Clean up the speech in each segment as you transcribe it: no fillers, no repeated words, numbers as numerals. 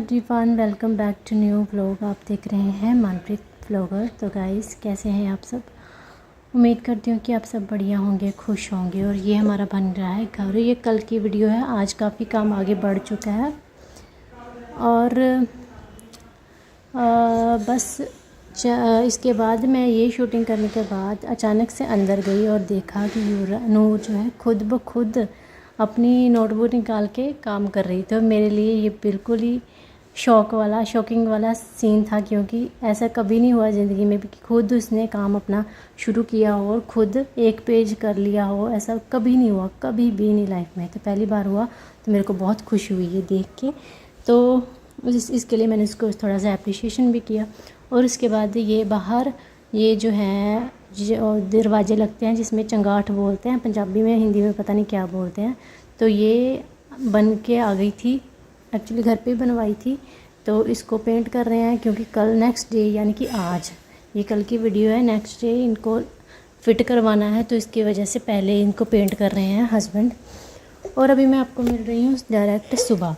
Everyone, welcome back to new vlog. आप देख रहे हैं मनप्रीत व्लॉगर। तो गाइस, कैसे हैं आप सब? उम्मीद करती हूँ कि आप सब बढ़िया होंगे, खुश होंगे। और ये हमारा बन रहा है घर। ये कल की वीडियो है, आज काफ़ी काम आगे बढ़ चुका है। और बस इसके बाद मैं ये शूटिंग करने के बाद अचानक से अंदर गई और देखा कि नूर जो है खुद ब खुद अपनी नोटबुक निकाल के काम कर रही थी। और मेरे लिए ये बिल्कुल ही शॉकिंग वाला सीन था, क्योंकि ऐसा कभी नहीं हुआ ज़िंदगी में भी कि खुद उसने काम अपना शुरू किया हो और खुद एक पेज कर लिया हो। ऐसा कभी नहीं हुआ, कभी भी नहीं लाइफ में। तो पहली बार हुआ, तो मेरे को बहुत खुशी हुई ये देख के। तो इसके लिए मैंने उसको थोड़ा सा अप्रिशिएशन भी किया। और उसके बाद ये बाहर ये जो है दरवाजे लगते हैं, जिसमें चंगाठ बोलते हैं पंजाबी में, हिंदी में पता नहीं क्या बोलते हैं। तो ये बन के आ गई थी, एक्चुअली घर पे बनवाई थी। तो इसको पेंट कर रहे हैं, क्योंकि कल नेक्स्ट डे यानी कि आज, ये कल की वीडियो है, नेक्स्ट डे इनको फिट करवाना है। तो इसकी वजह से पहले इनको पेंट कर रहे हैं हस्बैंड। और अभी मैं आपको मिल रही हूँ डायरेक्ट सुबह।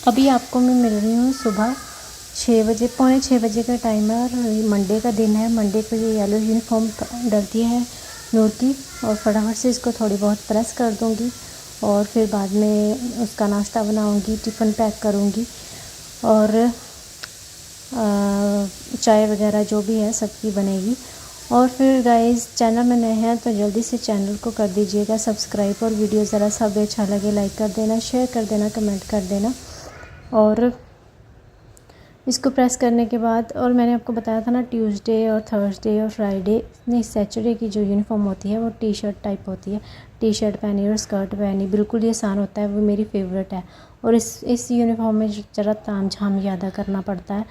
अभी आपको मैं मिल रही हूँ सुबह 6 बजे, पौने 6 बजे का टाइम है। और मंडे का दिन है। मंडे को ये येलो यूनिफॉर्म डलती है नूर की। और फटाफट से इसको थोड़ी बहुत प्रेस कर दूँगी और फिर बाद में उसका नाश्ता बनाऊँगी, टिफ़िन पैक करूँगी और चाय वगैरह जो भी है सबकी बनेगी। और फिर गाइस, चैनल में नए हैं तो जल्दी से चैनल को कर दीजिएगा सब्सक्राइब। और वीडियो ज़रा सा भी अच्छा लगे लाइक कर देना, शेयर कर देना, कमेंट कर देना। और इसको प्रेस करने के बाद, और मैंने आपको बताया था ना, ट्यूसडे और थर्सडे और फ्राइडे नहीं, सैटरडे की जो यूनिफॉर्म होती है वो टी शर्ट टाइप होती है। टी शर्ट पहनी और स्कर्ट पहनी, बिल्कुल ये आसान होता है, वो मेरी फेवरेट है। और इस यूनिफॉर्म में ज़रा ताम झाम ज़्यादा करना पड़ता है,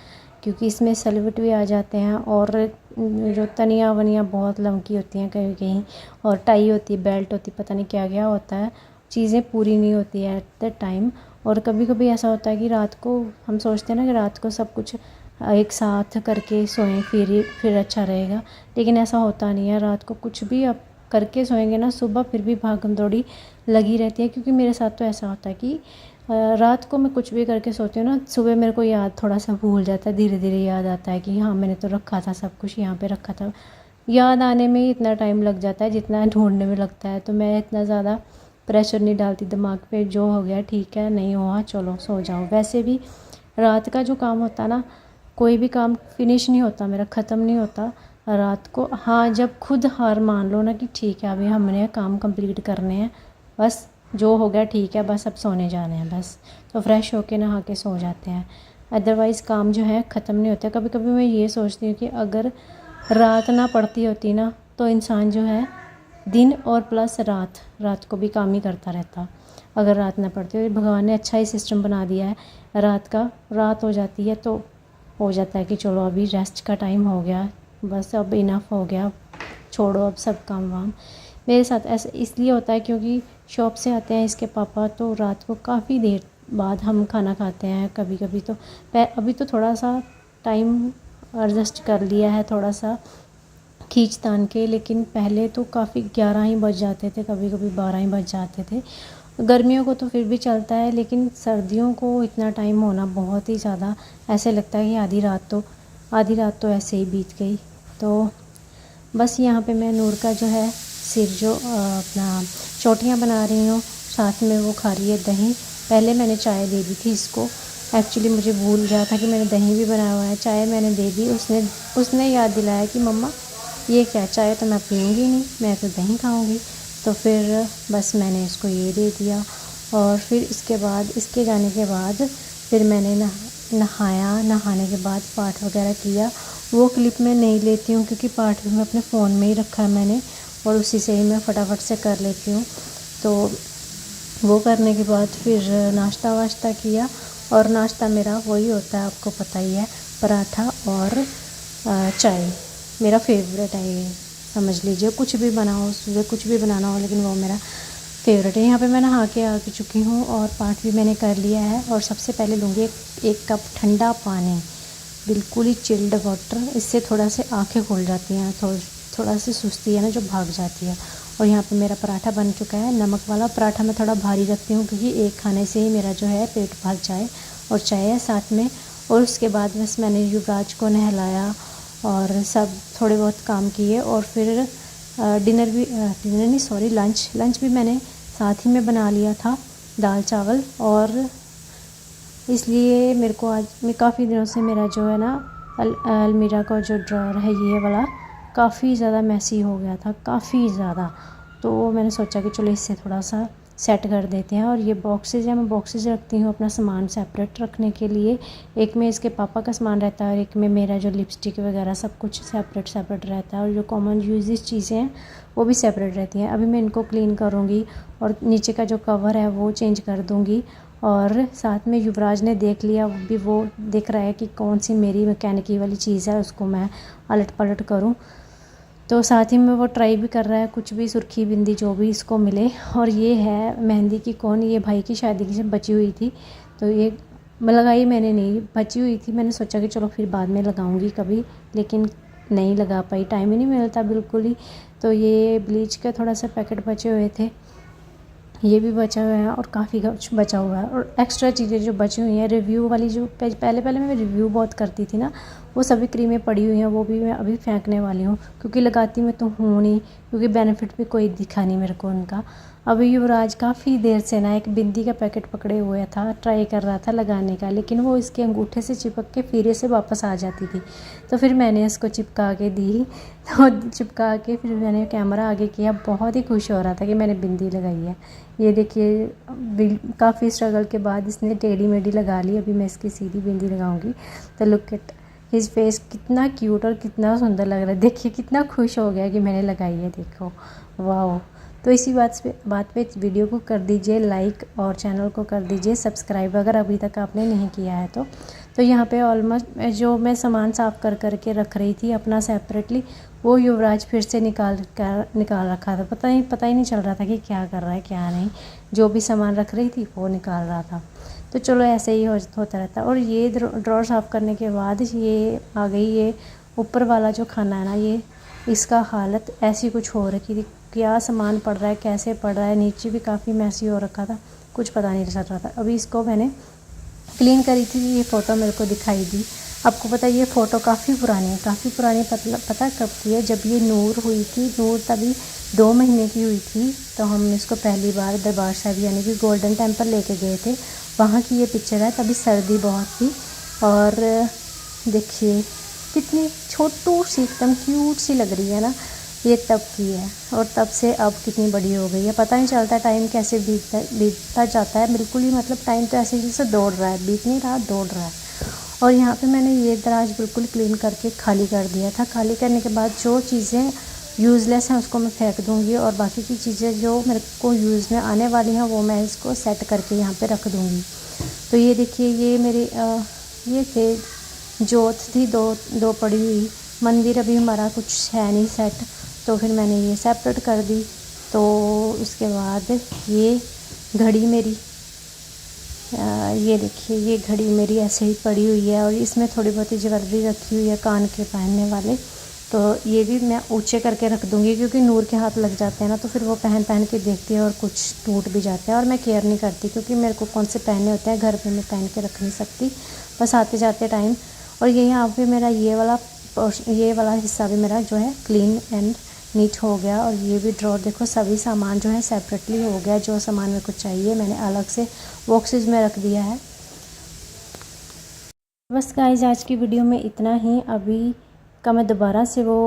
क्योंकि इसमें सलवट भी आ जाते हैं और जो तनिया वनिया बहुत लमकी होती हैं कहीं कहीं, और टाई होती है, बेल्ट होती है, पता नहीं क्या क्या होता है, चीज़ें पूरी नहीं होती है एट द टाइम। और कभी कभी ऐसा होता है कि रात को हम सोचते हैं ना कि रात को सब कुछ एक साथ करके सोएं फिर अच्छा रहेगा, लेकिन ऐसा होता नहीं है। रात को कुछ भी आप करके सोएंगे ना, सुबह फिर भी भागम दौड़ी लगी रहती है। क्योंकि मेरे साथ तो ऐसा होता है कि रात को मैं कुछ भी करके सोती हूँ ना, सुबह मेरे को याद थोड़ा सा भूल जाता है, धीरे धीरे याद आता है कि हाँ मैंने तो रखा था, सब कुछ यहाँ पे रखा था। याद आने में ही इतना टाइम लग जाता है जितना ढूंढने में लगता है। तो मैं इतना ज़्यादा प्रेशर नहीं डालती दिमाग पे, जो हो गया ठीक है, नहीं हुआ चलो सो जाओ। वैसे भी रात का जो काम होता है ना, कोई भी काम फिनिश नहीं होता मेरा, ख़त्म नहीं होता रात को। हाँ, जब खुद हार मान लो ना कि ठीक है अभी हमने काम कंप्लीट करने हैं, बस जो हो गया ठीक है, बस अब सोने जाने हैं बस, तो फ्रेश होके नहा के सो जाते हैं। अदरवाइज़ काम जो है ख़त्म नहीं होता। कभी कभी मैं ये सोचती हूँ कि अगर रात ना पड़ती होती ना, तो इंसान जो है दिन और प्लस रात को भी काम ही करता रहता। अगर रात ना पड़ती हो, भगवान ने अच्छा ही सिस्टम बना दिया है। रात हो जाती है तो हो जाता है कि चलो अभी रेस्ट का टाइम हो गया, बस अब इनफ हो गया, छोड़ो अब सब काम वाम। मेरे साथ ऐसा इसलिए होता है क्योंकि शॉप से आते हैं इसके पापा, तो रात को काफ़ी देर बाद हम खाना खाते हैं। कभी कभी तो अभी तो थोड़ा सा टाइम एडजस्ट कर लिया है, थोड़ा सा खींच तान के, लेकिन पहले तो काफ़ी 11 ही बज जाते थे, कभी कभी 12 ही बज जाते थे। गर्मियों को तो फिर भी चलता है, लेकिन सर्दियों को इतना टाइम होना बहुत ही ज़्यादा, ऐसे लगता है कि आधी रात तो ऐसे ही बीत गई। तो बस यहाँ पे मैं नूर का जो है सिर जो अपना चोटियाँ बना रही हूँ, साथ में वो खा रही है दही। पहले मैंने चाय दे दी थी इसको, एक्चुअली मुझे भूल गया था कि मैंने दही भी बनाया हुआ है। चाय मैंने दे दी, उसने याद दिलाया कि मम्मा ये क्या, चाय तो मैं पीऊँगी नहीं, मैं तो दही खाऊँगी। तो फिर बस मैंने इसको ये दे दिया। और फिर इसके बाद, इसके जाने के बाद फिर मैंने नहाया। नहाने के बाद पाठ वगैरह किया। वो क्लिप मैं नहीं लेती हूँ, क्योंकि पाठ भी मैं अपने फ़ोन में ही रखा है मैंने, और उसी से ही मैं फटाफट से कर लेती हूँ। तो वो करने के बाद फिर नाश्ता वाश्ता किया। और नाश्ता मेरा वही होता है, आपको पता ही है, पराठा और चाय मेरा फेवरेट है। ये समझ लीजिए, कुछ भी बनाओ, सुबह कुछ भी बनाना हो, लेकिन वो मेरा फेवरेट है। यहाँ पे मैं नहा के आ चुकी हूँ और पाठ भी मैंने कर लिया है। और सबसे पहले लूँगी एक कप ठंडा पानी, बिल्कुल ही चिल्ड वाटर। इससे थोड़ा से आँखें खुल जाती हैं, थोड़ा सी सुस्ती है ना जो भाग जाती है। और यहाँ पे मेरा पराठा बन चुका है। नमक वाला पराठा मैं थोड़ा भारी रखती हूँ, क्योंकि एक खाने से ही मेरा जो है पेट भर जाए। और चाय है साथ में। और उसके बाद बस मैंने युवराज को नहलाया और सब थोड़े बहुत काम किए। और फिर लंच भी मैंने साथ ही में बना लिया था, दाल चावल। और इसलिए मेरे को आज मैं काफ़ी दिनों से मेरा जो है ना अलमीरा का जो ड्रॉर है ये वाला काफ़ी ज़्यादा मैसी हो गया था, काफ़ी ज़्यादा। तो मैंने सोचा कि चलो इससे थोड़ा सा सेट कर देते हैं। और ये बॉक्सेज है, मैं बॉक्सेज रखती हूँ अपना सामान सेपरेट रखने के लिए। एक में इसके पापा का सामान रहता है और एक में मेरा जो लिपस्टिक वगैरह सब कुछ सेपरेट रहता है। और जो कॉमन यूजेस चीज़ें हैं वो भी सेपरेट रहती हैं। अभी मैं इनको क्लीन करूँगी और नीचे का जो कवर है वो चेंज कर दूँगी। और साथ में युवराज ने देख लिया, वो देख रहा है कि कौन सी मेरी मैकेनिकी वाली चीज़ है, उसको मैं अलट पलट करूँ। तो साथ ही में वो ट्राई भी कर रहा है कुछ भी सुर्खी बिंदी जो भी इसको मिले। और ये है मेहंदी की कोन, ये भाई की शादी की जब बची हुई थी तो ये लगाई मैंने नहीं, बची हुई थी। मैंने सोचा कि चलो फिर बाद में लगाऊंगी कभी, लेकिन नहीं लगा पाई, टाइम ही नहीं मिलता बिल्कुल ही। तो ये ब्लीच का थोड़ा सा पैकेट बचे हुए थे, ये भी बचा हुआ है और काफ़ी कुछ बचा हुआ है। और एक्स्ट्रा चीज़ें जो बची हुई हैं, रिव्यू वाली जो पहले मैं रिव्यू बहुत करती थी ना, वो सभी क्रीमें पड़ी हुई हैं, वो भी मैं अभी फेंकने वाली हूँ क्योंकि लगाती मैं तो हूँ नहीं, क्योंकि बेनिफिट भी कोई दिखा नहीं मेरे को उनका। अभी युवराज काफ़ी देर से ना एक बिंदी का पैकेट पकड़े हुए था, ट्राई कर रहा था लगाने का, लेकिन वो इसके अंगूठे से चिपक के फिर से वापस आ जाती थी। तो फिर मैंने इसको चिपका के दी, तो चिपका के फिर मैंने कैमरा आगे किया। बहुत ही खुश हो रहा था कि मैंने बिंदी लगाई है। ये देखिए काफ़ी स्ट्रगल के बाद इसने टेढ़ी मेढ़ी लगा ली। अभी मैं इसकी सीधी बिंदी लगाऊंगी। तो लुक एट हिज फेस, कितना क्यूट और कितना सुंदर लग रहा है। देखिए कितना खुश हो गया कि मैंने लगाई है, देखो वाह। तो इसी बात पे इस वीडियो को कर दीजिए लाइक और चैनल को कर दीजिए सब्सक्राइब अगर अभी तक आपने नहीं किया है तो यहाँ पे ऑलमोस्ट जो मैं सामान साफ़ कर के रख रही थी अपना सेपरेटली, वो युवराज फिर से निकाल रखा था। पता ही नहीं चल रहा था कि क्या कर रहा है क्या नहीं। जो भी सामान रख रही थी वो निकाल रहा था। तो चलो ऐसे ही होता रहता है। और ये ड्रॉर साफ़ करने के बाद ये आ गई, ये ऊपर वाला जो खाना है ना, ये इसका हालत ऐसी कुछ हो रखी थी, क्या सामान पड़ रहा है कैसे पड़ रहा है। नीचे भी काफ़ी मैसी हो रखा था, कुछ पता नहीं चल रहा था। अभी इसको मैंने क्लीन करी थी, ये फ़ोटो मेरे को दिखाई दी। आपको पता है ये फ़ोटो काफ़ी पुरानी है, पता कब की है, जब ये नूर हुई थी। नूर तभी 2 महीने की हुई थी, तो हम इसको पहली बार दरबार साहिब यानी कि गोल्डन टेम्पल लेके गए थे। वहाँ की ये पिक्चर है, तभी सर्दी बहुत थी। और देखिए कितनी छोटू सी एकदम क्यूट सी लग रही है ना, ये तब की है। और तब से अब कितनी बड़ी हो गई है, पता नहीं चलता टाइम कैसे बीतता जाता है। बिल्कुल ही मतलब टाइम तो ऐसे जैसे दौड़ रहा है, बीत नहीं रहा, दौड़ रहा है। और यहाँ पे मैंने ये दराज बिल्कुल क्लीन करके खाली कर दिया था। खाली करने के बाद जो चीज़ें यूज़लेस हैं उसको मैं फेंक दूँगी और बाकी की चीज़ें जो मेरे को यूज़ में आने वाली हैं वो मैं इसको सेट करके यहाँ पे रख दूँगी। तो ये देखिए ये मेरी ये थे जोत थी दो पड़ी हुई। मंदिर अभी हमारा कुछ है नहीं सेट, तो फिर मैंने ये सेपरेट कर दी। तो उसके बाद ये घड़ी मेरी, ये देखिए ये घड़ी मेरी ऐसे ही पड़ी हुई है और इसमें थोड़ी बहुत ज्वेलरी रखी हुई है कान के पहनने वाले। तो ये भी मैं ऊंचे करके रख दूँगी क्योंकि नूर के हाथ लग जाते हैं ना, तो फिर वो पहन के देखती है और कुछ टूट भी जाते हैं। और मैं केयर नहीं करती क्योंकि मेरे को कौन से पहने होते हैं, घर पे मैं पहन के रख नहीं सकती, बस आते जाते टाइम। और ये यहाँ पे मेरा ये वाला हिस्सा भी मेरा जो है क्लीन एंड नीट हो गया। और ये भी ड्रॉर देखो सभी सामान जो है सेपरेटली हो गया। जो सामान मेरे को चाहिए मैंने अलग से बॉक्सेस में रख दिया है। बस गाइस आज की वीडियो में इतना ही। अभी का मैं दोबारा से वो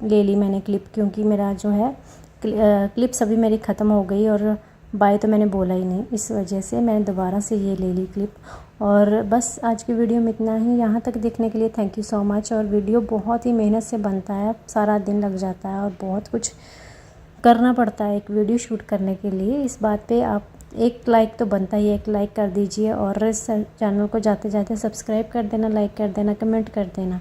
ले ली मैंने क्लिप, क्योंकि मेरा जो है क्लिप्स अभी मेरी ख़त्म हो गई और बाय तो मैंने बोला ही नहीं, इस वजह से मैंने दोबारा से ये ले ली क्लिप। और बस आज की वीडियो में इतना ही। यहाँ तक देखने के लिए थैंक यू सो मच। और वीडियो बहुत ही मेहनत से बनता है, सारा दिन लग जाता है और बहुत कुछ करना पड़ता है एक वीडियो शूट करने के लिए। इस बात पे आप एक लाइक तो बनता ही है, एक लाइक कर दीजिए और इस चैनल को जाते जाते सब्सक्राइब कर देना, लाइक कर देना, कमेंट कर देना।